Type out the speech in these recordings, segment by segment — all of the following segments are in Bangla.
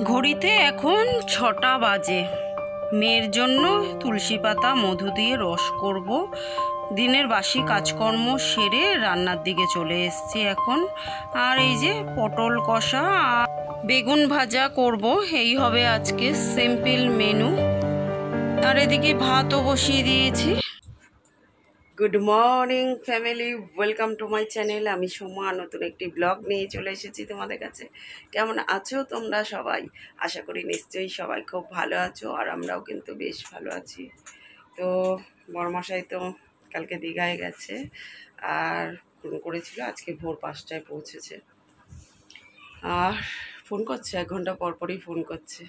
ঘড়িতে এখন ৬টা বাজে। মেয়ের জন্য তুলসী পাতা মধু দিয়ে রস করব। দিনের বাসি কাজকর্ম সেরে রান্নার দিকে চলে এসেছি এখন। আর এই যে পটল কষা আর বেগুন ভাজা করব, এই হবে আজকে সিম্পল মেনু। আর এদিকে ভাতও বসিয়ে দিয়েছি। Good morning family, welcome to my channel. আমি সোমা নতুন একটি ব্লগ নিয়ে চলে এসেছি তোমাদের কাছে। কেমন আছো তোমরা সবাই? আশা করি নিশ্চয়ই সবাই খুব ভালো আছো, আর আমরাও কিন্তু বেশ ভালো আছি। তো বড়মশাই তো কালকে দীঘায় গেছে, আর ফোন করেছিল, আজকে ভোর 5টায় পৌঁছেছে। আর ফোন করছে, 1 ঘন্টা পরপরই ফোন করছে।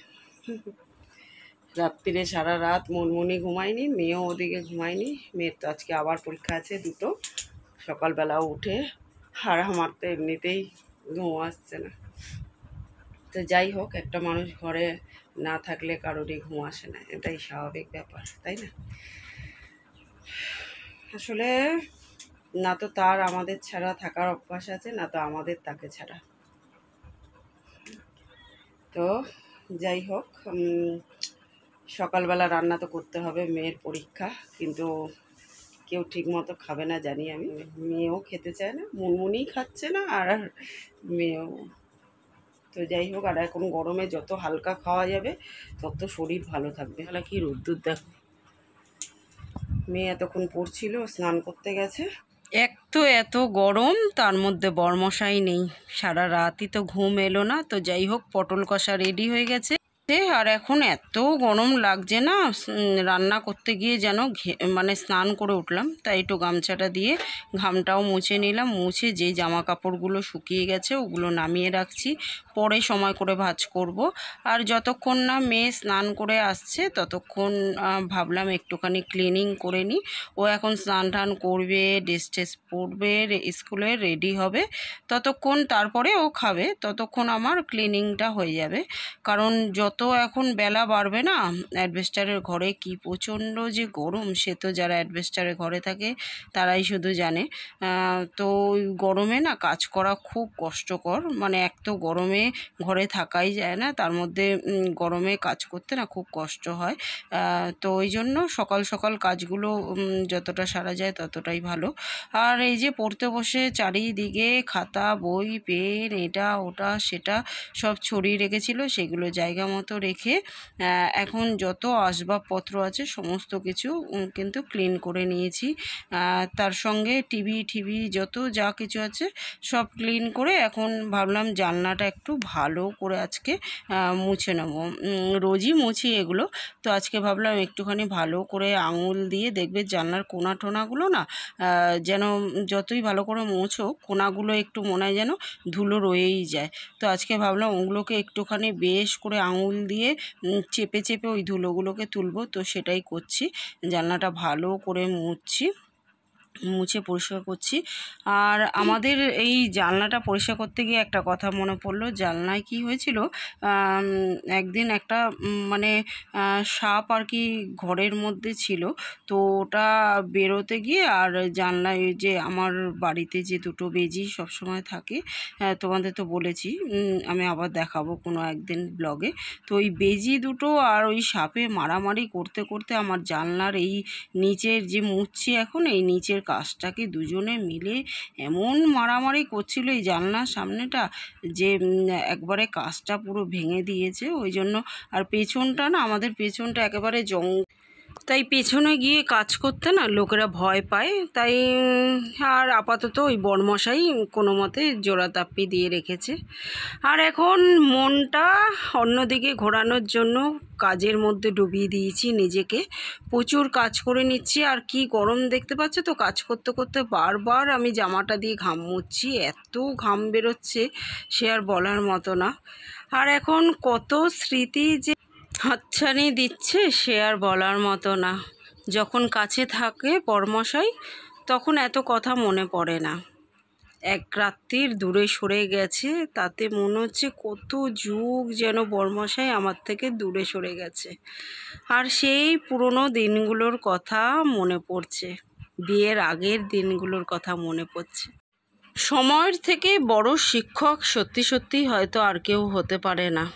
রাত্রিরে সারা রাত মনমনি ঘুমায়নি, মেয়েও ওদিকে ঘুমায়নি। মেয়ের তো আজকে আবার পরীক্ষা আছে 2টো। সকালবেলাও উঠে, আর আমার তো এমনিতেই ঘুম আসছে না। তো যাই হোক, একটা মানুষ ঘরে না থাকলে কারোরই ঘুম আসে না, এটাই স্বাভাবিক ব্যাপার, তাই না? আসলে না তো তার আমাদের ছাড়া থাকার অভ্যাস আছে, না তো আমাদের তাকে ছাড়া। তো যাই হোক, সকালবেলা রান্না তো করতে হবে, মেয়ের পরীক্ষা, কিন্তু কেউ ঠিক মতো খাবে না জানি আমি। মেয়েও খেতে চায় না, মুনমুনিই খাচ্ছে না, আর মেয়েও। তো যাই হোক, আর এখন গরমে যত হালকা খাওয়া যাবে তত শরীর ভালো থাকবে। তাহলে কি রোদ্দুর দেখো। মেয়ে এতক্ষণ পড়ছিল, স্নান করতে গেছে। এক তো এত গরম, তার মধ্যে বরমশাই নেই, সারা রাতই তো ঘুম এলো না। তো যাই হোক, পটল কষা রেডি হয়ে গেছে। আর এখন এত গরম লাগছে না, রান্না করতে গিয়ে যেন মানে স্নান করে উঠলাম, তাই একটু গামছাটা দিয়ে ঘামটাও মুছে নিলাম। মুছে যে জামা কাপড়গুলো শুকিয়ে গেছে ওগুলো নামিয়ে রাখছি, পরে সময় করে ভাঁজ করব। আর যতক্ষণ না মেয়ে স্নান করে আসছে ততক্ষণ ভাবলাম একটুখানি ক্লিনিং করে নিই। ও এখন স্নান টান করবে, ড্রেস টেস পরবে, স্কুলে রেডি হবে, ততক্ষণ তারপরে ও খাবে, ততক্ষণ আমার ক্লিনিংটা হয়ে যাবে। কারণ যত এখন বেলা বাড়বে না, অ্যাডভেস্টারের ঘরে কি প্রচণ্ড যে গরম, সে তো যারা অ্যাডভেস্টারের ঘরে থাকে তারাই শুধু জানে। তো গরমে না কাজ করা খুব কষ্টকর, মানে এক তো গরমে ঘরে থাকাই যায় না, তার মধ্যে গরমে কাজ করতে না খুব কষ্ট হয়। তো ওই জন্য সকাল সকাল কাজগুলো যতটা সারা যায় ততটাই ভালো। আর এই যে পড়তে বসে চারিদিকে খাতা বই পেন এটা ওটা সেটা সব ছড়িয়ে রেখেছিল, সেগুলো জায়গা মতো রেখে এখন যত আসবাবপত্র আছে সমস্ত কিছু কিন্তু ক্লিন করে নিয়েছি। তার সঙ্গে টিভি যত যা কিছু আছে সব ক্লিন করে এখন ভাবলাম জানলাটা একটু ভালো করে আজকে মুছে নেব। রোজই মুছি এগুলো, তো আজকে ভাবলাম একটুখানি ভালো করে আঙুল দিয়ে দেখবে জানলার কোনা টোনাগুলো না যেন যতই ভালো করে মুছো কোনাগুলো একটু মনে হয় যেন ধুলো রয়েই যায়। তো আজকে ভাবলাম ওগুলোকে একটুখানি বেশ করে আঙুল দিয়ে চেপে চেপে ওই ধুলোগুলোকে তুলবো, তো সেটাই করছি। জানলাটা ভালো করে মুছে পরিষ্কার করছি। আর আমাদের এই জানলাটা পরিষ্কার করতে গিয়ে একটা কথা মনে পড়লো। জানলায় কি হয়েছিল, একদিন একটা মানে সাপ আর কি ঘরের মধ্যে ছিল, তো ওটা বেরোতে গিয়ে, আর জানলায় যে আমার বাড়িতে যে 2টো বেজি সবসময় থাকে, তোমাদের তো বলেছি, আমি আবার দেখাবো কোনো একদিন ব্লগে। তো ওই বেজি 2টো আর ওই সাপে মারামারি করতে করতে আমার জানলার এই নিচের যে মুছছি এখন, এই নিচের কাজটাকে দুজনে মিলে এমন মারামারি করছিল এই জানলার সামনেটা, যে একবারে কাজটা পুরো ভেঙে দিয়েছে। ওই জন্য আর পেছনটা না, আমাদের পেছনটা একেবারে তাই পেছনে গিয়ে কাজ করতে না লোকেরা ভয় পায়, তাই আর আপাতত ওই বরমশাই কোনো মতে জোড়া তাপ্পি দিয়ে রেখেছে। আর এখন মনটা অন্যদিকে ঘোরানোর জন্য কাজের মধ্যে ডুবিয়ে দিয়েছি নিজেকে, প্রচুর কাজ করে নিচ্ছি। আর কি গরম দেখতে পাচ্ছ তো, কাজ করতে করতে বারবার আমি জামাটা দিয়ে ঘাম মুছছি, এত ঘাম বেরোচ্ছে সে আর বলার মতো না। আর এখন কত স্মৃতি যে হাতছানি দিচ্ছে সে আর বলার মতো না। যখন কাছে থাকে বরমশাই তখন এত কথা মনে পড়ে না, এক রাত্রির দূরে সরে গেছে তাতে মনে হচ্ছে কত যুগ যেন বরমশাই আমার থেকে দূরে সরে গেছে। আর সেই পুরনো দিনগুলোর কথা মনে পড়ছে, বিয়ের আগের দিনগুলোর কথা মনে পড়ছে। সময়ের থেকে বড় শিক্ষক সত্যি সত্যি হয়তো আর কেউ হতে পারে না।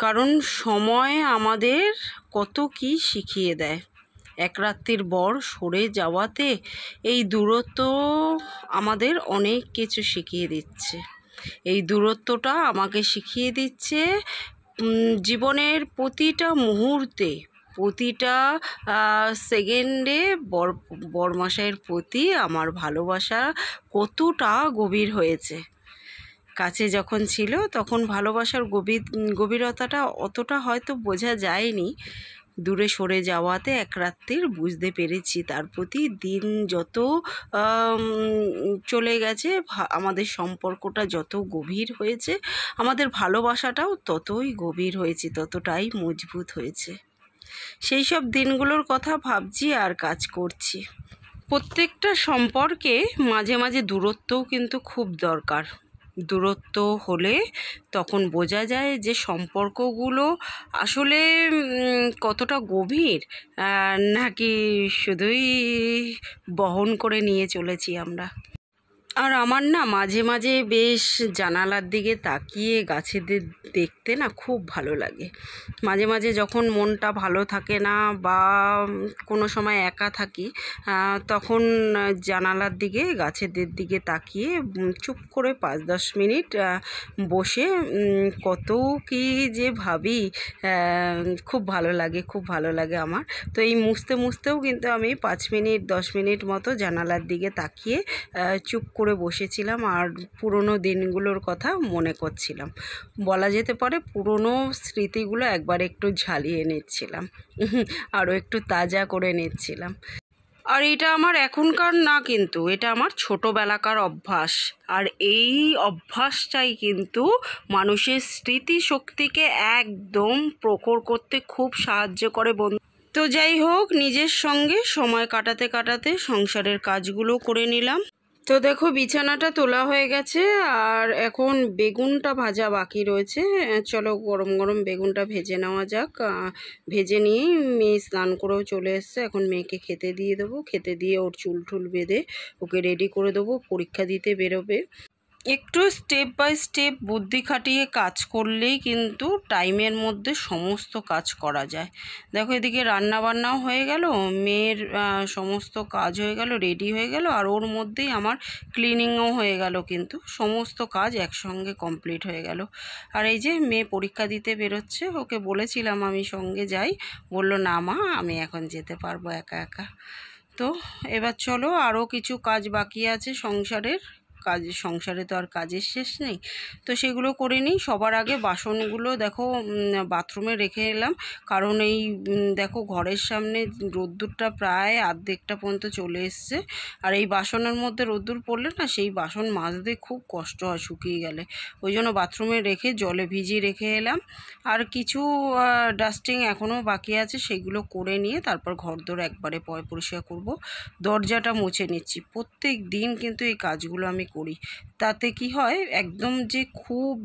কারণ সময় আমাদের কত কি শিখিয়ে দেয়। এক রাত্রির বর সরে যাওয়াতে এই দূরত্ব আমাদের অনেক কিছু শিখিয়ে দিচ্ছে। এই দূরত্বটা আমাকে শিখিয়ে দিচ্ছে জীবনের প্রতিটা মুহূর্তে, প্রতিটা সেকেন্ডে বরমশাইয়ের প্রতি আমার ভালোবাসা কতটা গভীর হয়েছে। কাছে যখন ছিল তখন ভালোবাসার গভীরতাটা অতটা হয়তো বোঝা যায়নি। দূরে সরে যাওয়াতে এক রাত্রির বুঝতে পেরেছি তার প্রতি। দিন যত চলে গেছে আমাদের সম্পর্কটা যত গভীর হয়েছে, আমাদের ভালোবাসাটাও ততই গভীর হয়েছে, ততটাই মজবুত হয়েছে। সেই সব দিনগুলোর কথা ভাবছি আর কাজ করছি। প্রত্যেকটা সম্পর্কে মাঝে মাঝে দূরত্বও কিন্তু খুব দরকার। দূরত্ব হলে তখন বোঝা যায় যে সম্পর্কগুলো আসলে কতটা গভীর, নাকি শুধুই বহন করে নিয়ে চলেছি আমরা। আর আমার না মাঝে মাঝে বেশ জানালার দিকে তাকিয়ে গাছেদের দেখতে না খুব ভালো লাগে। মাঝে মাঝে যখন মনটা ভালো থাকে না বা কোনো সময় একা থাকি, তখন জানালার দিকে গাছেদের দিকে তাকিয়ে চুপ করে 5-10 মিনিট বসে কত কি যে ভাবি, খুব ভালো লাগে, খুব ভালো লাগে আমার। তো এই মুছতেও কিন্তু আমি 5 মিনিট 10 মিনিট মতো জানালার দিকে তাকিয়ে চুপ করে বসেছিলাম আর পুরনো দিনগুলোর কথা মনে করছিলাম। বলা যেতে পারে পুরনো স্মৃতিগুলো একবার একটু ঝালিয়ে নিচ্ছিলাম, আরও একটু তাজা করে নিচ্ছিলাম। আর এটা আমার এখনকার না, কিন্তু এটা আমার ছোটোবেলাকার অভ্যাস। আর এই অভ্যাসটাই কিন্তু মানুষের স্মৃতিশক্তিকে একদম প্রখর করতে খুব সাহায্য করে বন্ধু। তো যাই হোক, নিজের সঙ্গে সময় কাটাতে কাটাতে সংসারের কাজগুলো করে নিলাম। তো দেখো বিছানাটা তোলা হয়ে গেছে আর এখন বেগুনটা ভাজা বাকি রয়েছে। চলো গরম গরম বেগুনটা ভেজে নেওয়া যাক। ভেজে নিয়েই মেয়ে স্নান করেও চলে এসছে। এখন মেয়েকে খেতে দিয়ে দেবো, খেতে দিয়ে ওর চুল টুল বেঁধে ওকে রেডি করে দেবো, পরীক্ষা দিতে বেরোবে। একটু স্টেপ বাই স্টেপ বুদ্ধি খাটিয়ে কাজ করলেই কিন্তু টাইমের মধ্যে সমস্ত কাজ করা যায়। দেখো এদিকে রান্না বান্নাও হয়ে গেল, মেয়ের সমস্ত কাজ হয়ে গেল, রেডি হয়ে গেল, আর ওর মধ্যেই আমার ক্লিনিংও হয়ে গেল। কিন্তু সমস্ত কাজ একসঙ্গে কমপ্লিট হয়ে গেল। আর এই যে মেয়ে পরীক্ষা দিতে বেরোচ্ছে, ওকে বলেছিলাম আমি সঙ্গে যাই, বললো না মা আমি এখন যেতে পারবো একা একা। তো এবার চলো, আরও কিছু কাজ বাকি আছে সংসারের। সংসারে তো আর কাজের শেষ নেই, তো সেগুলো করে নিই। সবার আগে বাসনগুলো দেখো বাথরুমে রেখে এলাম, কারণ এই দেখো ঘরের সামনে রোদ্দুরটা প্রায় অর্ধেকটা পর্যন্ত চলে এসছে। আর এই বাসনের মধ্যে রোদ্দুর পড়লে না সেই বাসন মাজতে খুব কষ্ট হয় শুকিয়ে গেলে, ওই জন্য বাথরুমে রেখে জলে ভিজিয়ে রেখে এলাম। আর কিছু ডাস্টিং এখনও বাকি আছে, সেগুলো করে নিয়ে তারপর ঘরদোর একবারে পরিষ্কার করব। দরজাটা মুছে নিচ্ছি। প্রত্যেক দিন কিন্তু এই কাজগুলো আমি করি। তাতে কি হয়, একদম যে খুব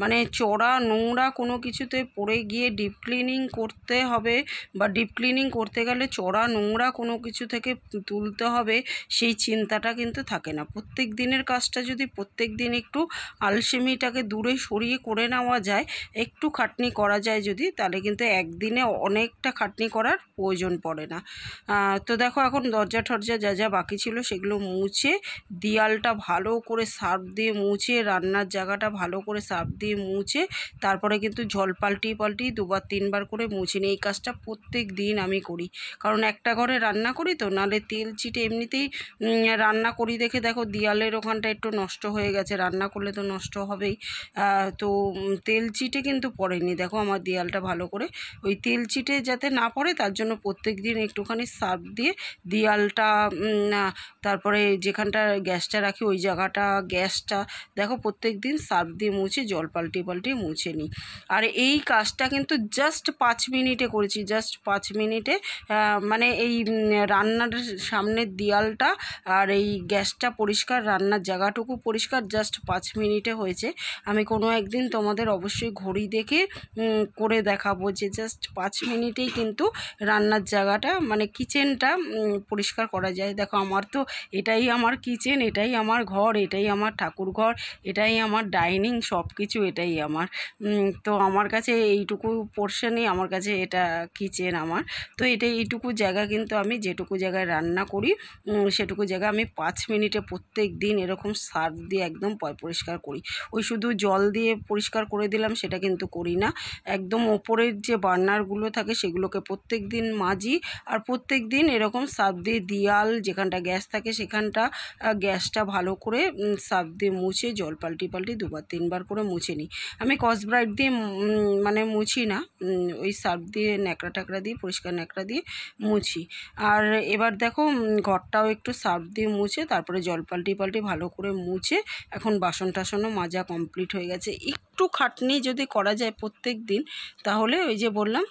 মানে চড়া নোংরা কোনো কিছুতে পড়ে গিয়ে ডিপ ক্লিনিং করতে হবে, বা ডিপ ক্লিনিং করতে গেলে চড়া নোংরা কোনো কিছু থেকে তুলতে হবে, সেই চিন্তাটা কিন্তু থাকে না। প্রত্যেক দিনের কাজটা যদি প্রত্যেক দিন একটু আলসেমিটাকে দূরে সরিয়ে করে নেওয়া যায়, একটু খাটনি করা যায় যদি, তাহলে কিন্তু একদিনে অনেকটা খাটনি করার প্রয়োজন পড়ে না। তো দেখো এখন দরজা টরজা যা যা বাকি ছিল সেগুলো মুছে, দেয়ালটা ভালো করে সার্ফ দিয়ে মুছে, রান্নার জায়গাটা ভালো করে সার্ফ দিয়ে মুছে, তারপরে কিন্তু জল পাল্টি 2-3 বার করে মুছে নিই। এই কাজটা প্রত্যেক দিন আমি করি, কারণ একটা ঘরে রান্না করি তো, নাহলে তেল চিটে এমনিতেই রান্না করি দেখে দেখো দেয়ালের ওখানটা একটু নষ্ট হয়ে গেছে, রান্না করলে তো নষ্ট হবেই। তো তেল চিটে কিন্তু পড়েনি, দেখো আমার দেয়ালটা ভালো করে, ওই তেল চিটে যাতে না পড়ে তার জন্য প্রত্যেক দিন একটুখানি সার্ফ দিয়ে দেয়ালটা, তারপরে যেখানটা গ্যাসটা রাখি ওই জায়গাটা, গ্যাসটা দেখো প্রত্যেক দিন সার্ফ দিয়ে মুছে জল পাল্টে মুছে নিই। আর এই কাজটা কিন্তু জাস্ট 5 মিনিটে করেছি, জাস্ট 5 মিনিটে। মানে এই রান্নার সামনের দেয়ালটা আর এই গ্যাসটা পরিষ্কার, রান্নার জায়গাটুকু পরিষ্কার, জাস্ট 5 মিনিটে হয়েছে। আমি কোনো একদিন তোমাদের অবশ্যই ঘড়ি দেখে করে দেখাবো যে জাস্ট 5 মিনিটেই কিন্তু রান্নার জায়গাটা মানে কিচেনটা পরিষ্কার করা যায়। দেখো আমার তো এটাই আমার কিচেন, এটাই আমার ঘর, এটাই আমার ঠাকুর ঘর, এটাই আমার ডাইনিং, সব কিছু এটাই আমার। তো আমার কাছে এইটুকু পোর্শনই, আমার কাছে এটা কিচেন আমার। তো এইটুকু জায়গা কিন্তু আমি যেটুকু জায়গায় রান্না করি সেটুকু জায়গা আমি 5 মিনিটে প্রত্যেক দিন এরকম সার্ফ দিয়ে একদম পরিষ্কার করি। ওই শুধু জল দিয়ে পরিষ্কার করে দিলাম সেটা কিন্তু করি না, একদম ওপরের যে বার্নারগুলো থাকে সেগুলোকে প্রত্যেক দিন মাজি। আর প্রত্যেক দিন এরকম সার্ফ দিয়ে দেয়াল যেখানটা গ্যাস থাকে সেখানটা গ্যাসটা ভালো করে সার্ফ দিয়ে মুছে জল পাল্টি 2বার 3বার করে মুছে নিই। আমি স্কচব্রাইট দিয়ে মানে মুছি না, ওই সার্ফ দিয়ে ন্যাকড়া ট্যাকড়া দিয়ে পরিষ্কার ন্যাকড়া দিয়ে মুছি। আর এবার দেখো ঘরটাও একটু সার্ফ দিয়ে মুছে তারপরে জল পাল্টি ভালো করে মুছে এখন বাসন টাসনও মাজা কমপ্লিট হয়ে গেছে। একটু খাটনি যদি করা যায় প্রত্যেক দিন তাহলে ওই যে বললাম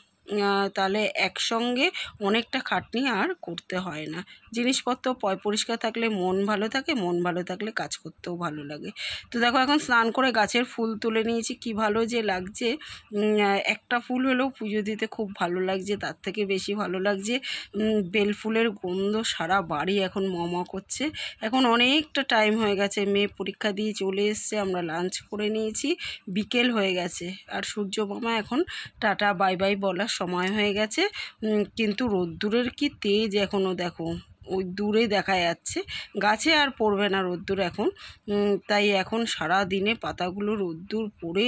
তাহলে একসঙ্গে অনেকটা খাটনি আর করতে হয় না। জিনিসপত্র পরিষ্কার থাকলে মন ভালো থাকে, মন ভালো থাকলে কাজ করতেও ভালো লাগে। তো দেখো এখন স্নান করে গাছের ফুল তুলে নিয়েছি, কি ভালো যে লাগছে। একটা ফুল হলেও পুজো দিতে খুব ভালো লাগছে, তার থেকে বেশি ভালো লাগছে বেল ফুলের গন্ধ সারা বাড়ি এখন করছে। এখন অনেকটা টাইম হয়ে গেছে, মেয়ে পরীক্ষা দিয়ে চলে এসছে, আমরা লাঞ্চ করে নিয়েছি, বিকেল হয়ে গেছে। আর সূর্য মামা এখন টাটা বাই বাই বলার সময় হয়ে গেছে। কিন্তু রোদ্দুরের কি তেজ এখনও, দেখো ওই দূরে দেখা যাচ্ছে, গাছে আর পড়বে না রোদ্দুর এখন। তাই এখন সারা দিনে পাতাগুলো রোদ্দুর পড়ে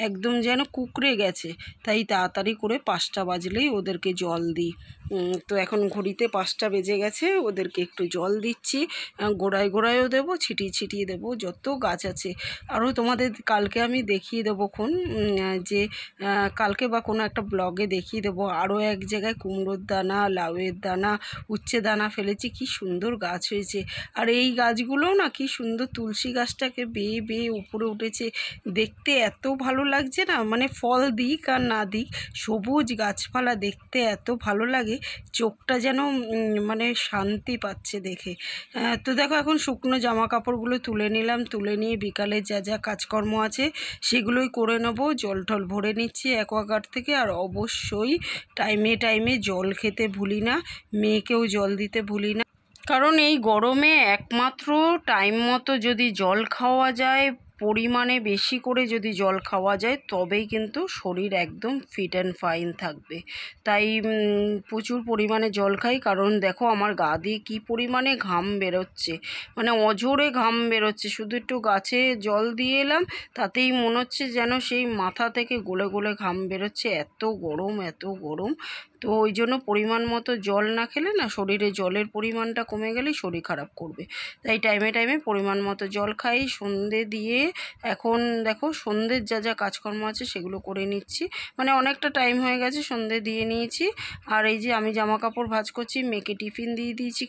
একদম যেন কুকড়ে গেছে। তাই তাড়াতাড়ি করে 5টা বাজলেই ওদেরকে জল দিই। তো এখন ঘড়িতে 5টা বেজে গেছে, ওদেরকে একটু জল দিচ্ছি, গোড়ায়ও দেবো, ছিটিয়ে দেবো যত গাছ আছে। আরও তোমাদের কালকে আমি দেখিয়ে দেবো যে কালকে বা কোনো একটা ব্লগে দেখিয়ে দেবো আরও এক জায়গায় কুমড়োর দানা, লাউয়ের দানা, উচ্ছে দানা ফেলেছি, কি সুন্দর গাছ হয়েছে। আর এই গাছগুলোও না কি সুন্দর, তুলসী গাছটাকে বেয়ে বেয়ে উপরে উঠেছে, দেখতে এত ভালো লাগছে না, মানে ফল দিক আর না দিক সবুজ গাছপালা দেখতে এত ভালো লাগে, চোখটা যেন মানে শান্তি পাচ্ছে দেখে। তো দেখো এখন শুকনো জামা কাপড়গুলো তুলে নিলাম, তুলে নিয়ে বিকালে যা যা কাজকর্ম আছে সেগুলোই করে নেবো। জল টল ভরে নিচ্ছি অ্যাকোয়াগার্ড থেকে। আর অবশ্যই টাইমে জল খেতে ভুলি না, মেয়েকেও জল দিতে ভুলি না, কারণ এই গরমে একমাত্র টাইম মতো যদি জল খাওয়া যায়, পরিমাণে বেশি করে যদি জল খাওয়া যায় তবেই কিন্তু শরীর একদম ফিট অ্যান্ড ফাইন থাকবে। তাই প্রচুর পরিমাণে জল খাই, কারণ দেখো আমার গা দিয়ে কী পরিমাণে ঘাম বেরোচ্ছে, মানে অঝোরে ঘাম বেরোচ্ছে। শুধু একটু গাছে জল দিয়ে এলাম তাতেই মনে হচ্ছে যেন সেই মাথা থেকে গলে গলে ঘাম বেরোচ্ছে, এত গরম। তো ওই জন্য পরিমাণ মতো জল না খেলে না শরীরে জলের পরিমাণটা কমে গেলেই শরীর খারাপ করবে। তাই টাইমে পরিমাণ মতো জল খাই। সন্ধে দিয়ে এখন দেখো সন্ধ্যের যা কাজকর্ম আছে সেগুলো করে নিচ্ছি, মানে অনেকটা টাইম হয়ে গেছে, সন্ধে দিয়ে নিয়েছি। আর এই যে আমি জামা কাপড় ভাঁজ করছি, মেয়েকে টিফিন দিয়ে দিয়েছি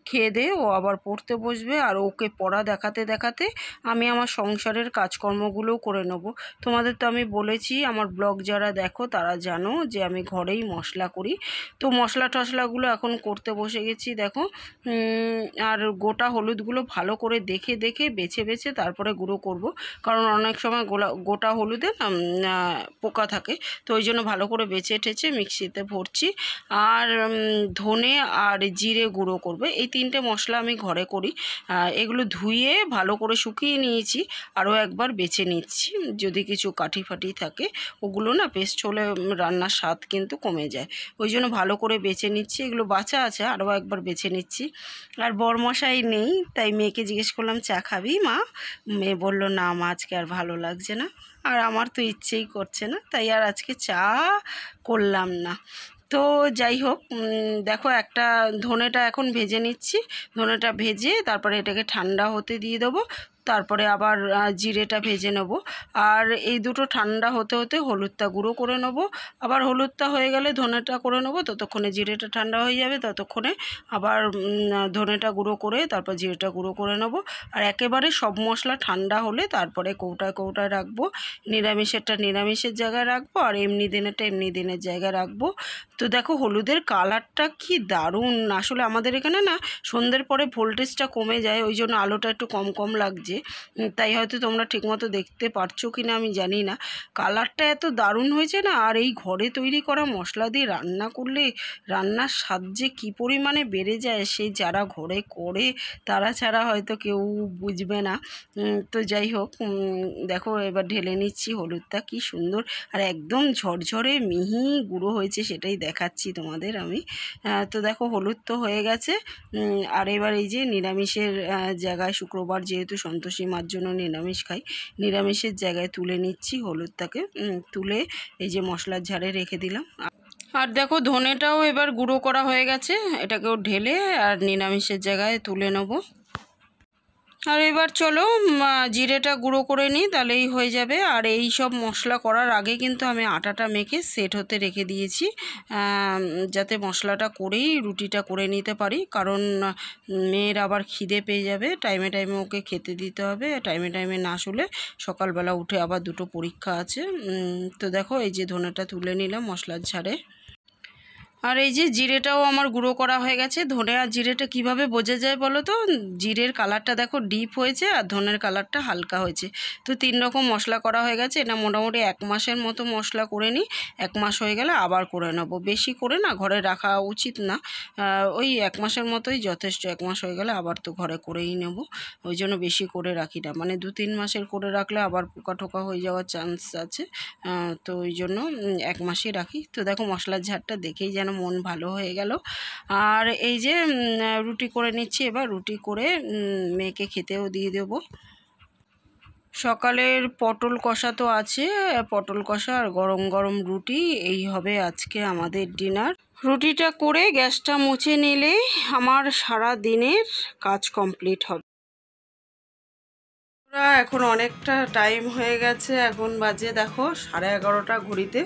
খেয়ে দিয়ে ও আবার পড়তে বসবে। আর ওকে পড়া দেখাতে আমি আমার সংসারের কাজকর্মগুলোও করে নেব। তোমাদের তো আমি বলেছি, আমার ব্লগ যারা দেখো তারা জানো যে আমি ঘরেই মশলা করি। তো মশলা টশলাগুলো এখন করতে বসে গেছি দেখো। আর গোটা হলুদগুলো ভালো করে দেখে বেছে তারপরে গুঁড়ো করব, কারণ অনেক সময় গোটা হলুদে পোকা থাকে। তো ওই জন্য ভালো করে বেছে টেছে মিক্সিতে ভরছি। আর ধনে আর জিরে গুঁড়ো করবে, এই 3টে মশলা আমি ঘরে করি। এগুলো ধুয়ে ভালো করে শুকিয়ে নিয়েছি, আরও একবার বেছে নিচ্ছি, যদি কিছু কাঠি ফাটি থাকে ওগুলো না পেস্ট হলে রান্নার স্বাদ কিন্তু কমে যায়। ওই জন্য ভালো করে বেছে নিচ্ছি, এগুলো বাছা আছে, আরও একবার বেছে নিচ্ছি। আর বরমশাই নেই, তাই মেয়েকে জিজ্ঞেস করলাম চা খাবি মা? মেয়ে বলল না মা আজকে আর ভালো লাগছে না। আর আমার তো ইচ্ছেই করছে না, তাই আর আজকে চা করলাম না। তো যাই হোক, দেখো একটা ধনেটা এখন ভেজে নিচ্ছি, ধনেটা ভেজে তারপরে এটাকে ঠান্ডা হতে দিয়ে দেবো, তারপরে আবার জিরেটা ভেজে নেব। আর এই দুটো ঠান্ডা হতে হলুদটা গুঁড়ো করে নেব, আবার হলুদটা হয়ে গেলে ধনেটা করে নেব, ততক্ষণে জিরেটা ঠান্ডা হয়ে যাবে, ততক্ষণে আবার ধনেটা গুঁড়ো করে তারপর জিরেটা গুঁড়ো করে নেব। আর একেবারে সব মশলা ঠান্ডা হলে তারপরে কৌটায় রাখবো, নিরামিষেরটা নিরামিষের জায়গায় রাখবো, আর এমনি দিনেরটা এমনি দিনের জায়গায় রাখবো। তো দেখো হলুদের কালারটা কি দারুণ। আসলে আমাদের এখানে না সন্ধ্যের পরে ভোল্টেজটা কমে যায়, ওই জন্য আলোটা একটু কম লাগছে। বাজে, তাই হয়তো তোমরা ঠিকমতো দেখতে পারছো কি না আমি জানি না। কালারটা এত দারুণ হয়েছে না, আর এই ঘরে তৈরি করা মশলা দিয়ে রান্না করলে রান্নার স্বাদ যে কী পরিমাণে বেড়ে যায়, সেই যারা ঘরে করে তারা ছাড়া হয়তো কেউ বুঝবে না। তো যাই হোক, দেখো এবার ঢেলে নিচ্ছি হলুদটা, কি সুন্দর আর একদম ঝরঝরে মিহি গুঁড়ো হয়েছে, সেটাই দেখাচ্ছি তোমাদের আমি। তো দেখো হলুদ তো হয়ে গেছে। আর এবার এই যে নিরামিষের জায়গায়, শুক্রবার যেহেতু সন্তোষী মার জন্য নিরামিষ খাই, নিরামিষের জায়গায় তুলে নিচ্ছি হলুদটাকে, তুলে এই যে মশলার ঝাড়ে রেখে দিলাম। আর দেখো ধনেটাও এবার গুঁড়ো করা হয়ে গেছে, এটাকেও ঢেলে আর নিরামিষের জায়গায় তুলে নেবো। আর এবার চলো জিরেটা গুঁড়ো করে নিই, তাহলেই হয়ে যাবে। আর এই সব মশলা করার আগে কিন্তু আমি আটাটা মেখে সেট হতে রেখে দিয়েছি, যাতে মশলাটা করেই রুটিটা করে নিতে পারি, কারণ মেয়ের আবার খিদে পেয়ে যাবে, টাইমে টাইমে ওকে খেতে দিতে হবে, টাইমে টাইমে না শুলে সকালবেলা উঠে আবার দুটো পরীক্ষা আছে। তো দেখো এই যে ধনেটা তুলে নিলাম মশলার ঝাড়ে। আর এই যে জিরেটাও আমার গুঁড়ো করা হয়ে গেছে। ধনে আর জিরেটা কিভাবে বোঝা যায় বলো তো? জিরের কালারটা দেখো ডিপ হয়েছে আর ধনের কালারটা হালকা হয়েছে। তো 3 রকম মশলা করা হয়ে গেছে। এটা মোটামুটি 1 মাসের মতো মশলা করে নিই, 1 মাস হয়ে গেলে আবার করে নেবো। বেশি করে না ঘরে রাখা উচিত না, ওই 1 মাসের মতোই যথেষ্ট। 1 মাস হয়ে গেলে আবার তো ঘরে করেই নেব, ওই জন্য বেশি করে রাখি না। মানে 2-3 মাসের করে রাখলে আবার পোকা টোকা হয়ে যাওয়ার চান্স আছে, তো ওই জন্য 1 মাসই রাখি। তো দেখো মশলার ঝাড়টা দেখেই যেন মন ভালো হয়ে গেল। আর এই যে রুটি করে নিচ্ছি, এবার রুটি করে মেয়েকে খেতেও দিয়ে দেবো। সকালের পটল কষা তো আছে, পটল কষা আর গরম গরম রুটি, এই হবে আজকে আমাদের ডিনার। রুটিটা করে গ্যাসটা মুছে নিলেই আমার সারা দিনের কাজ কমপ্লিট হবে। এখন অনেকটা টাইম হয়ে গেছে, এখন বাজে দেখো 11:30 ঘড়িতে।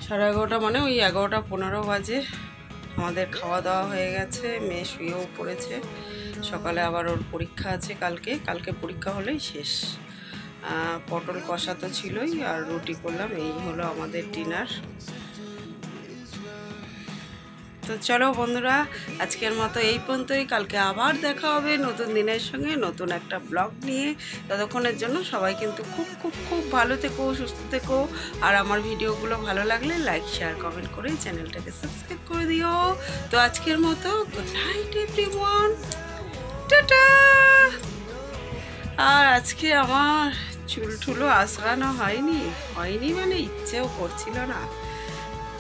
11:30 মানে ওই 11:15 বাজে। আমাদের খাওয়া দাওয়া হয়ে গেছে, মেয়ে শুয়েও পড়েছে। সকালে আবার ওর পরীক্ষা আছে, কালকে পরীক্ষা হলেই শেষ। পটল কষা তো ছিলই, আর রুটি করলাম, এই হলো আমাদের ডিনার। তো চলো বন্ধুরা, আজকের মতো এই পর্যন্তই। কালকে আবার দেখা হবে নতুন দিনের সঙ্গে, নতুন একটা ব্লগ নিয়ে। ততক্ষণের জন্য সবাই কিন্তু খুব খুব খুব ভালো থেকো, সুস্থ থেকো। আর আমার ভিডিওগুলো ভালো লাগলে লাইক শেয়ার কমেন্ট করে চ্যানেলটাকে সাবস্ক্রাইব করে দিও। তো আজকের মতো গুড নাইট এভরিওয়ান, টাটা। আর আজকে আমার চুল টুলো আঁচড়ানো হয়নি মানে ইচ্ছেও করছিল না,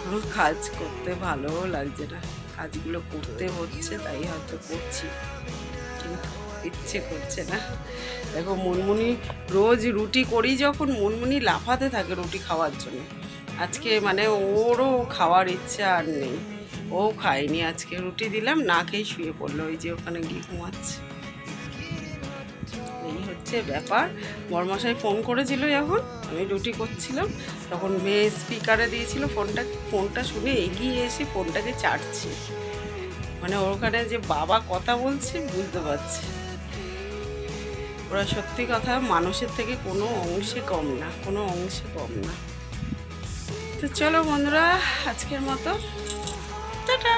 কোনো কাজ করতে ভালোও লাগছে না। কাজগুলো করতে হচ্ছে তাই হয়তো করছি, কিন্তু ইচ্ছে করছে না। দেখো মুনমুনি রোজ রুটি করি যখন, মুনমুনি লাফাতে থাকে রুটি খাওয়ার জন্য। আজকে মানে ওরও খাওয়ার ইচ্ছা আর নেই, ও খায়নি। আজকে রুটি দিলাম, না খেয়ে শুয়ে পড়লো, ওই যে ওখানে গিয়ে ঘুমাচ্ছে। এই হচ্ছে ব্যাপার। বড়মশাই ফোন করেছিল যখন আমি রুটি করছিলাম, তখন মেয়ে স্পিকারে দিয়েছিল ফোনটা শুনে এগিয়ে এসে ফোনটাকে চাটছে। মানে ওখানে যে বাবা কথা বলছে বুঝতে পারছে। ওরা সত্যি কথা মানুষের থেকে কোনো অংশে কম না, কোনো অংশে কম না। তো চলো বন্ধুরা, আজকের মতো টাটা।